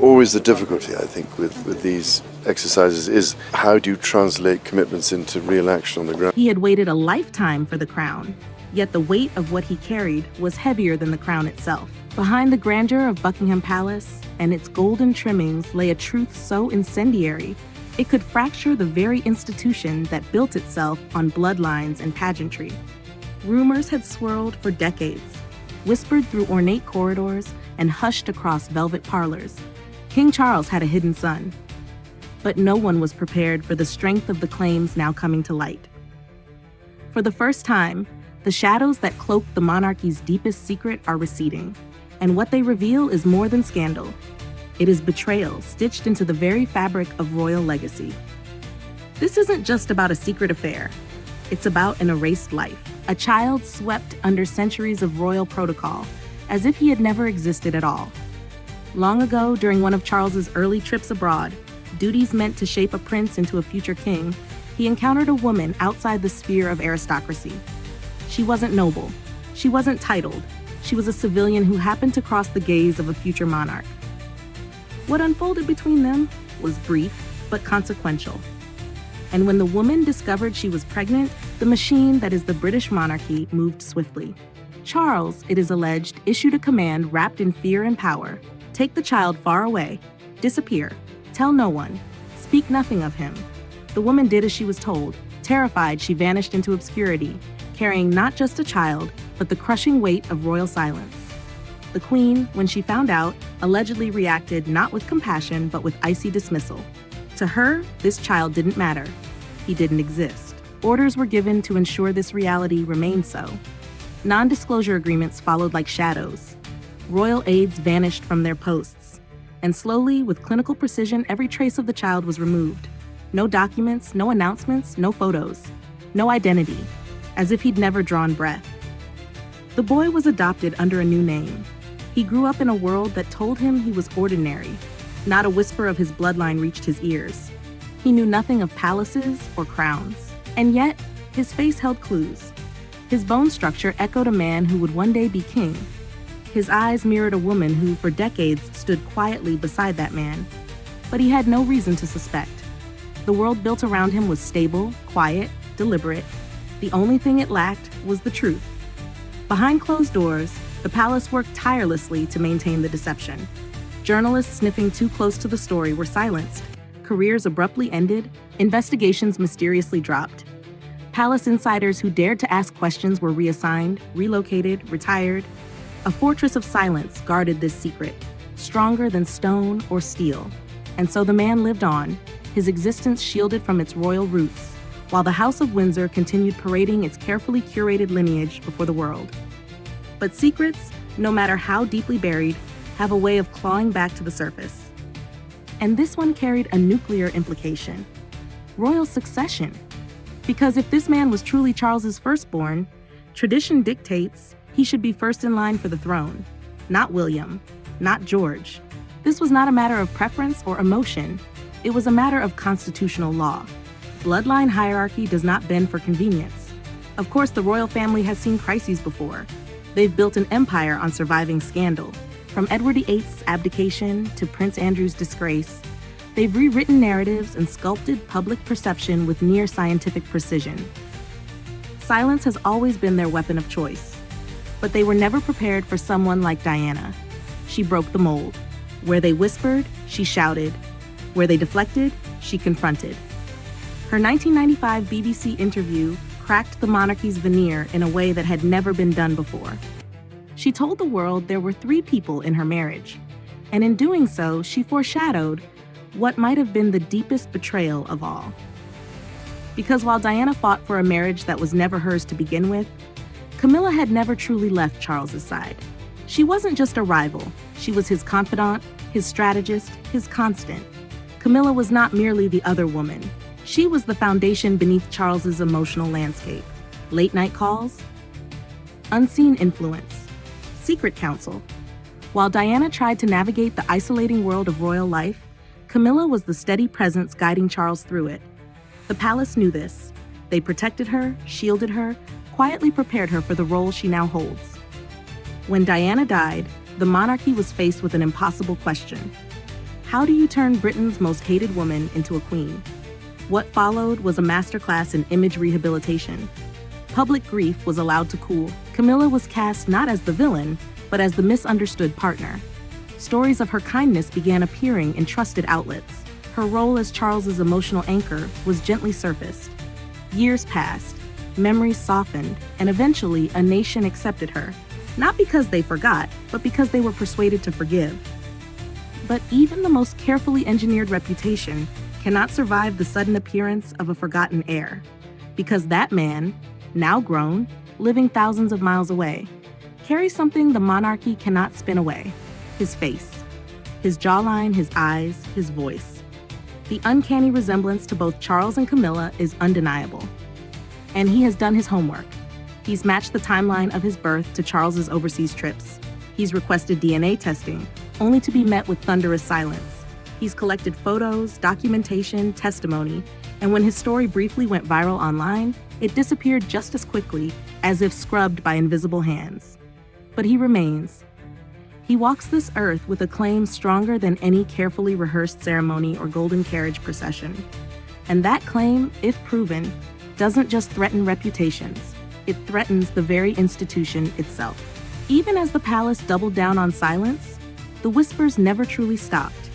always the difficulty, I think, with these exercises is how do you translate commitments into real action on the ground? He had waited a lifetime for the crown, yet the weight of what he carried was heavier than the crown itself. Behind the grandeur of Buckingham Palace and its golden trimmings lay a truth so incendiary it could fracture the very institution that built itself on bloodlines and pageantry. Rumors had swirled for decades, whispered through ornate corridors and hushed across velvet parlors. King Charles had a hidden son, but no one was prepared for the strength of the claims now coming to light. For the first time, the shadows that cloak the monarchy's deepest secret are receding, and what they reveal is more than scandal. It is betrayal stitched into the very fabric of royal legacy. This isn't just about a secret affair. It's about an erased life, a child swept under centuries of royal protocol, as if he had never existed at all. Long ago, during one of Charles's early trips abroad, duties meant to shape a prince into a future king, he encountered a woman outside the sphere of aristocracy. She wasn't noble. She wasn't titled. She was a civilian who happened to cross the gaze of a future monarch. What unfolded between them was brief, but consequential. And when the woman discovered she was pregnant, the machine that is the British monarchy moved swiftly. Charles, it is alleged, issued a command wrapped in fear and power. Take the child far away. Disappear. Tell no one. Speak nothing of him. The woman did as she was told. Terrified, she vanished into obscurity, carrying not just a child, but the crushing weight of royal silence. The queen, when she found out, allegedly reacted not with compassion, but with icy dismissal. To her, this child didn't matter. He didn't exist. Orders were given to ensure this reality remained so. Non-disclosure agreements followed like shadows. Royal aides vanished from their posts. And slowly, with clinical precision, every trace of the child was removed. No documents, no announcements, no photos. No identity, as if he'd never drawn breath. The boy was adopted under a new name. He grew up in a world that told him he was ordinary. Not a whisper of his bloodline reached his ears. He knew nothing of palaces or crowns. And yet, his face held clues. His bone structure echoed a man who would one day be king. His eyes mirrored a woman who, for decades, stood quietly beside that man. But he had no reason to suspect. The world built around him was stable, quiet, deliberate. The only thing it lacked was the truth. Behind closed doors, the palace worked tirelessly to maintain the deception. Journalists sniffing too close to the story were silenced. Careers abruptly ended. Investigations mysteriously dropped. Palace insiders who dared to ask questions were reassigned, relocated, retired. A fortress of silence guarded this secret, stronger than stone or steel. And so the man lived on, his existence shielded from its royal roots, while the House of Windsor continued parading its carefully curated lineage before the world. But secrets, no matter how deeply buried, have a way of clawing back to the surface. And this one carried a nuclear implication: royal succession. Because if this man was truly Charles's firstborn, tradition dictates he should be first in line for the throne, not William, not George. This was not a matter of preference or emotion. It was a matter of constitutional law. Bloodline hierarchy does not bend for convenience. Of course, the royal family has seen crises before. They've built an empire on surviving scandal. From Edward VIII's abdication to Prince Andrew's disgrace, they've rewritten narratives and sculpted public perception with near scientific precision. Silence has always been their weapon of choice, but they were never prepared for someone like Diana. She broke the mold. Where they whispered, she shouted. Where they deflected, she confronted. Her 1995 BBC interview cracked the monarchy's veneer in a way that had never been done before. She told the world there were 3 people in her marriage, and in doing so, she foreshadowed what might have been the deepest betrayal of all. Because while Diana fought for a marriage that was never hers to begin with, Camilla had never truly left Charles's side. She wasn't just a rival, she was his confidant, his strategist, his constant. Camilla was not merely the other woman. She was the foundation beneath Charles's emotional landscape. Late-night calls, unseen influence, secret counsel. While Diana tried to navigate the isolating world of royal life, Camilla was the steady presence guiding Charles through it. The palace knew this. They protected her, shielded her, quietly prepared her for the role she now holds. When Diana died, the monarchy was faced with an impossible question. How do you turn Britain's most hated woman into a queen? What followed was a masterclass in image rehabilitation. Public grief was allowed to cool. Camilla was cast not as the villain, but as the misunderstood partner. Stories of her kindness began appearing in trusted outlets. Her role as Charles's emotional anchor was gently surfaced. Years passed, memories softened, and eventually a nation accepted her, not because they forgot, but because they were persuaded to forgive. But even the most carefully engineered reputation cannot survive the sudden appearance of a forgotten heir, because that man, now grown, living thousands of miles away, carries something the monarchy cannot spin away: his face, his jawline, his eyes, his voice. The uncanny resemblance to both Charles and Camilla is undeniable. And he has done his homework. He's matched the timeline of his birth to Charles's overseas trips. He's requested DNA testing, only to be met with thunderous silence. He's collected photos, documentation, testimony, and when his story briefly went viral online, it disappeared just as quickly, as if scrubbed by invisible hands. But he remains. He walks this earth with a claim stronger than any carefully rehearsed ceremony or golden carriage procession. And that claim, if proven, doesn't just threaten reputations, it threatens the very institution itself. Even as the palace doubled down on silence, the whispers never truly stopped.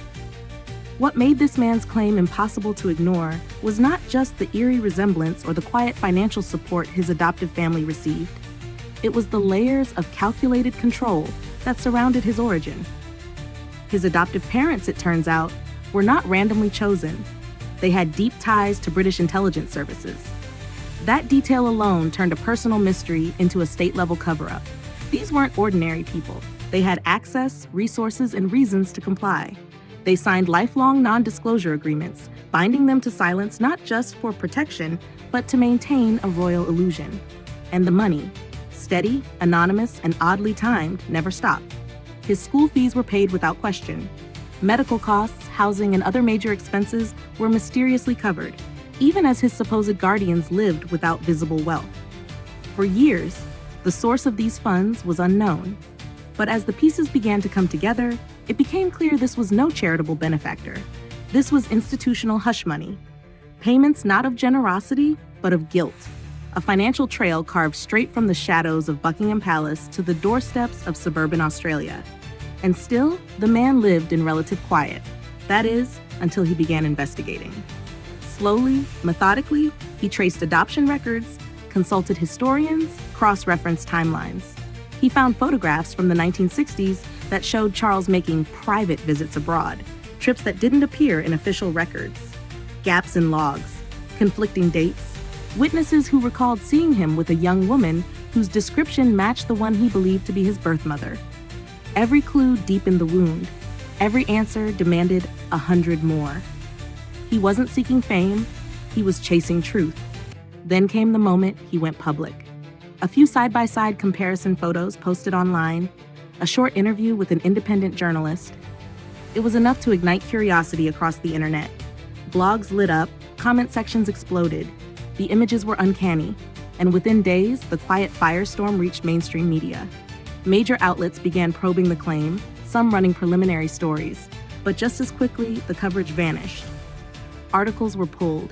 What made this man's claim impossible to ignore was not just the eerie resemblance or the quiet financial support his adoptive family received. It was the layers of calculated control that surrounded his origin. His adoptive parents, it turns out, were not randomly chosen. They had deep ties to British intelligence services. That detail alone turned a personal mystery into a state-level cover-up. These weren't ordinary people. They had access, resources, and reasons to comply. They signed lifelong non-disclosure agreements, binding them to silence not just for protection, but to maintain a royal illusion. And the money, steady, anonymous, and oddly timed, never stopped. His school fees were paid without question. Medical costs, housing, and other major expenses were mysteriously covered, even as his supposed guardians lived without visible wealth. For years, the source of these funds was unknown. But as the pieces began to come together, it became clear this was no charitable benefactor. This was institutional hush money. Payments not of generosity, but of guilt. A financial trail carved straight from the shadows of Buckingham Palace to the doorsteps of suburban Australia. And still, the man lived in relative quiet. That is, until he began investigating. Slowly, methodically, he traced adoption records, consulted historians, cross-referenced timelines. He found photographs from the 1960s that showed Charles making private visits abroad, trips that didn't appear in official records, gaps in logs, conflicting dates, witnesses who recalled seeing him with a young woman whose description matched the one he believed to be his birth mother. Every clue deepened the wound. Every answer demanded 100 more. He wasn't seeking fame, he was chasing truth. Then came the moment he went public. A few side-by-side comparison photos posted online, a short interview with an independent journalist. It was enough to ignite curiosity across the internet. Blogs lit up, comment sections exploded. The images were uncanny, and within days, the quiet firestorm reached mainstream media. Major outlets began probing the claim, some running preliminary stories, but just as quickly, the coverage vanished. Articles were pulled.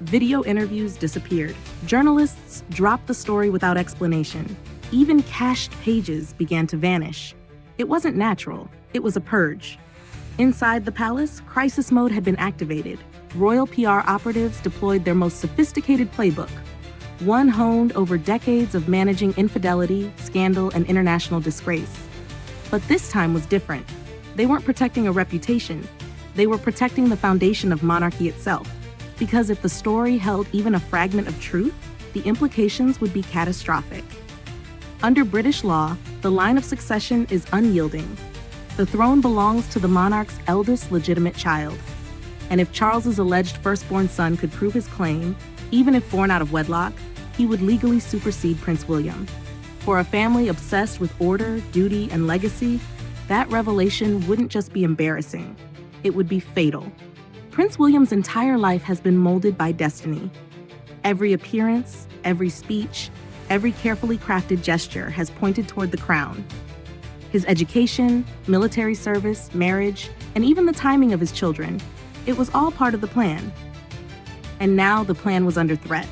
Video interviews disappeared. Journalists dropped the story without explanation. Even cached pages began to vanish. It wasn't natural, it was a purge. Inside the palace, crisis mode had been activated. Royal PR operatives deployed their most sophisticated playbook, one honed over decades of managing infidelity, scandal, and international disgrace. But this time was different. They weren't protecting a reputation. They were protecting the foundation of monarchy itself. Because if the story held even a fragment of truth, the implications would be catastrophic. Under British law, the line of succession is unyielding. The throne belongs to the monarch's eldest legitimate child. And if Charles's alleged firstborn son could prove his claim, even if born out of wedlock, he would legally supersede Prince William. For a family obsessed with order, duty, and legacy, that revelation wouldn't just be embarrassing, it would be fatal. Prince William's entire life has been molded by destiny. Every appearance, every speech, every carefully crafted gesture has pointed toward the crown. His education, military service, marriage, and even the timing of his children. It was all part of the plan. And now the plan was under threat.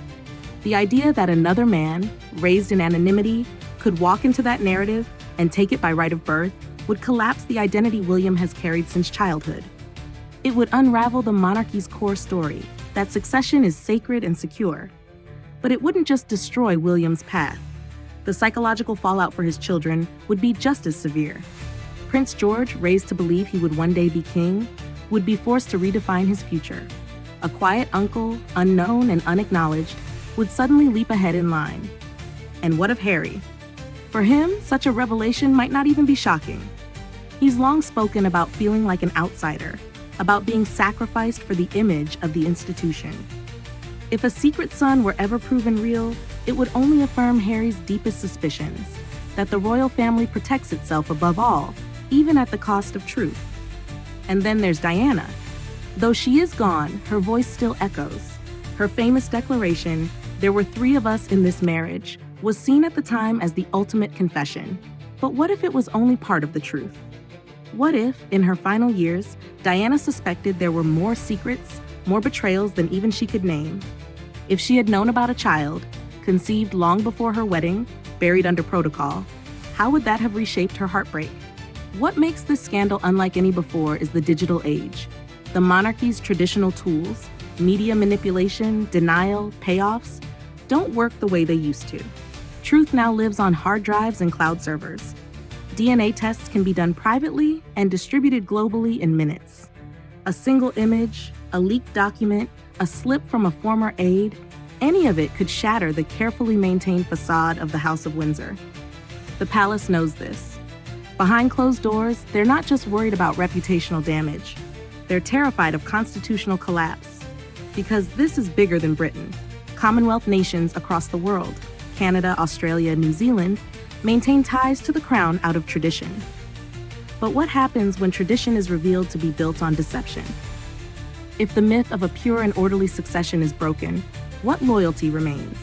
The idea that another man, raised in anonymity, could walk into that narrative and take it by right of birth would collapse the identity William has carried since childhood. It would unravel the monarchy's core story, that succession is sacred and secure. But it wouldn't just destroy William's path. The psychological fallout for his children would be just as severe. Prince George, raised to believe he would one day be king, would be forced to redefine his future. A quiet uncle, unknown and unacknowledged, would suddenly leap ahead in line. And what of Harry? For him, such a revelation might not even be shocking. He's long spoken about feeling like an outsider, about being sacrificed for the image of the institution. If a secret son were ever proven real, it would only affirm Harry's deepest suspicions, that the royal family protects itself above all, even at the cost of truth. And then there's Diana. Though she is gone, her voice still echoes. Her famous declaration, "There were 3 of us in this marriage," was seen at the time as the ultimate confession. But what if it was only part of the truth? What if, in her final years, Diana suspected there were more secrets, more betrayals than even she could name? If she had known about a child, conceived long before her wedding, buried under protocol, how would that have reshaped her heartbreak? What makes this scandal unlike any before is the digital age. The monarchy's traditional tools, media manipulation, denial, payoffs, don't work the way they used to. Truth now lives on hard drives and cloud servers. DNA tests can be done privately and distributed globally in minutes. A single image, a leaked document, a slip from a former aide, any of it could shatter the carefully maintained facade of the House of Windsor. The palace knows this. Behind closed doors, they're not just worried about reputational damage. They're terrified of constitutional collapse. Because this is bigger than Britain. Commonwealth nations across the world, Canada, Australia, New Zealand, maintain ties to the crown out of tradition. But what happens when tradition is revealed to be built on deception? If the myth of a pure and orderly succession is broken, what loyalty remains?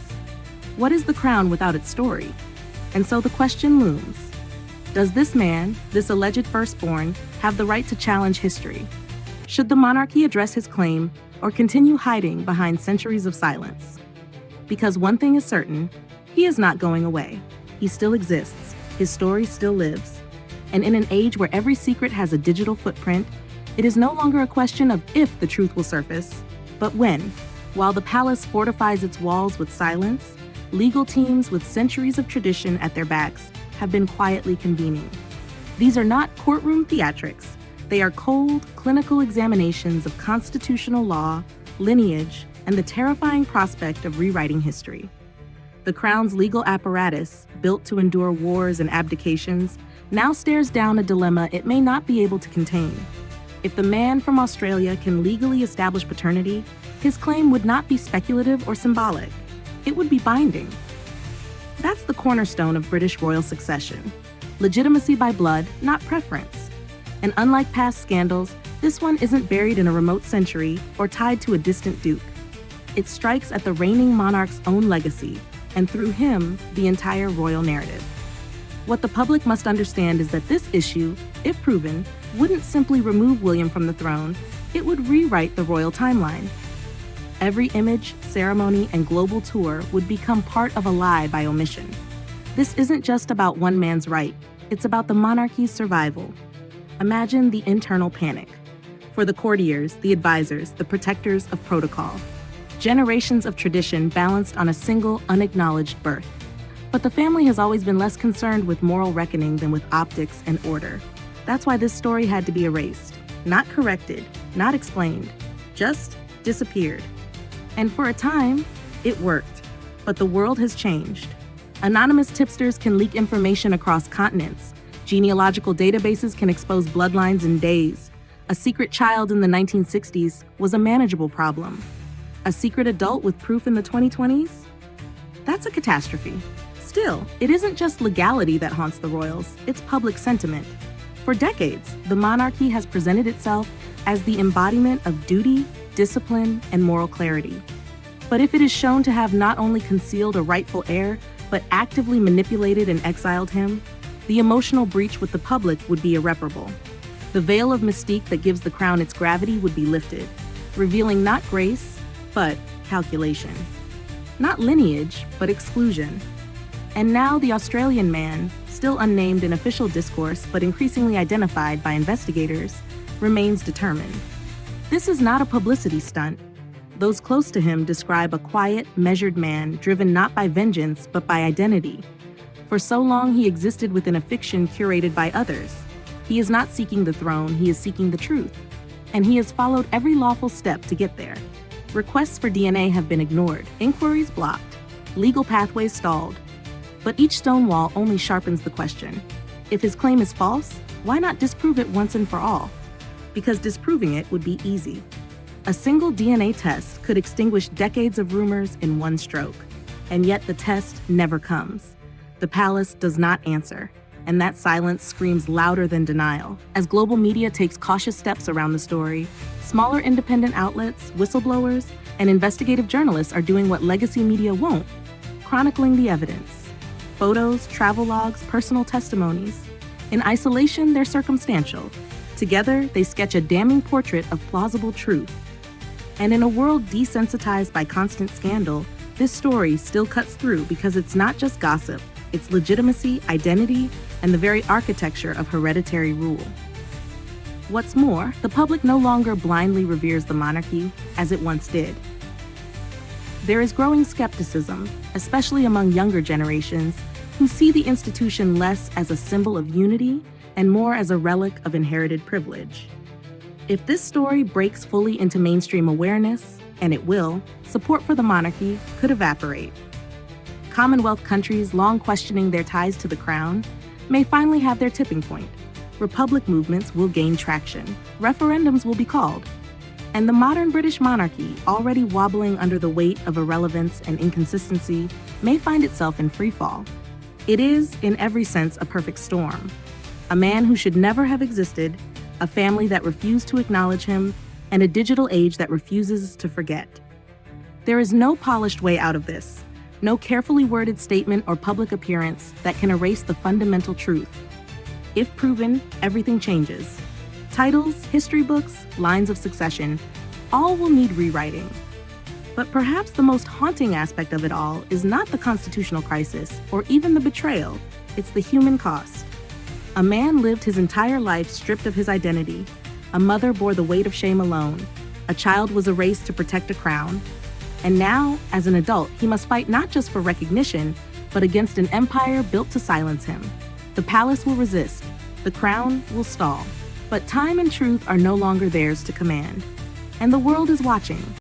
What is the crown without its story? And so the question looms. Does this man, this alleged firstborn, have the right to challenge history? Should the monarchy address his claim or continue hiding behind centuries of silence? Because one thing is certain, he is not going away. He still exists. His story still lives. And in an age where every secret has a digital footprint, it is no longer a question of if the truth will surface, but when. While the palace fortifies its walls with silence, legal teams with centuries of tradition at their backs have been quietly convening. These are not courtroom theatrics. They are cold, clinical examinations of constitutional law, lineage, and the terrifying prospect of rewriting history. The crown's legal apparatus, built to endure wars and abdications, now stares down a dilemma it may not be able to contain. If the man from Australia can legally establish paternity, his claim would not be speculative or symbolic. It would be binding. That's the cornerstone of British royal succession. Legitimacy by blood, not preference. And unlike past scandals, this one isn't buried in a remote century or tied to a distant duke. It strikes at the reigning monarch's own legacy, and through him, the entire royal narrative. What the public must understand is that this issue, if proven, wouldn't simply remove William from the throne, it would rewrite the royal timeline. Every image, ceremony, and global tour would become part of a lie by omission. This isn't just about one man's right, it's about the monarchy's survival. Imagine the internal panic. For the courtiers, the advisors, the protectors of protocol. Generations of tradition balanced on a single, unacknowledged birth. But the family has always been less concerned with moral reckoning than with optics and order. That's why this story had to be erased. Not corrected, not explained, just disappeared. And for a time, it worked. But the world has changed. Anonymous tipsters can leak information across continents. Genealogical databases can expose bloodlines in days. A secret child in the 1960s was a manageable problem. A secret adult with proof in the 2020s? That's a catastrophe. Still, it isn't just legality that haunts the royals, it's public sentiment. For decades, the monarchy has presented itself as the embodiment of duty, discipline, and moral clarity. But if it is shown to have not only concealed a rightful heir, but actively manipulated and exiled him, the emotional breach with the public would be irreparable. The veil of mystique that gives the crown its gravity would be lifted, revealing not grace, but calculation. Not lineage, but exclusion. And now the Australian man, still unnamed in official discourse but increasingly identified by investigators, remains determined. This is not a publicity stunt. Those close to him describe a quiet, measured man driven not by vengeance but by identity. For so long he existed within a fiction curated by others. He is not seeking the throne, he is seeking the truth. And he has followed every lawful step to get there. Requests for DNA have been ignored, inquiries blocked, legal pathways stalled. But each stone wall only sharpens the question. If his claim is false, why not disprove it once and for all? Because disproving it would be easy. A single DNA test could extinguish decades of rumors in one stroke. And yet the test never comes. The palace does not answer. And that silence screams louder than denial. As global media takes cautious steps around the story, smaller independent outlets, whistleblowers, and investigative journalists are doing what legacy media won't, chronicling the evidence. Photos, travel logs, personal testimonies. In isolation, they're circumstantial. Together, they sketch a damning portrait of plausible truth. And in a world desensitized by constant scandal, this story still cuts through because it's not just gossip, it's legitimacy, identity, and the very architecture of hereditary rule. What's more, the public no longer blindly reveres the monarchy as it once did. There is growing skepticism, especially among younger generations, who see the institution less as a symbol of unity and more as a relic of inherited privilege. If this story breaks fully into mainstream awareness, and it will, support for the monarchy could evaporate. Commonwealth countries long questioning their ties to the crown may finally have their tipping point. Republic movements will gain traction. Referendums will be called. And the modern British monarchy, already wobbling under the weight of irrelevance and inconsistency, may find itself in freefall. It is, in every sense, a perfect storm. A man who should never have existed, a family that refused to acknowledge him, and a digital age that refuses to forget. There is no polished way out of this, no carefully worded statement or public appearance that can erase the fundamental truth. If proven, everything changes. Titles, history books, lines of succession, all will need rewriting. But perhaps the most haunting aspect of it all is not the constitutional crisis or even the betrayal, it's the human cost. A man lived his entire life stripped of his identity. A mother bore the weight of shame alone. A child was erased to protect a crown. And now, as an adult, he must fight not just for recognition, but against an empire built to silence him. The palace will resist. The crown will stall. But time and truth are no longer theirs to command. And the world is watching.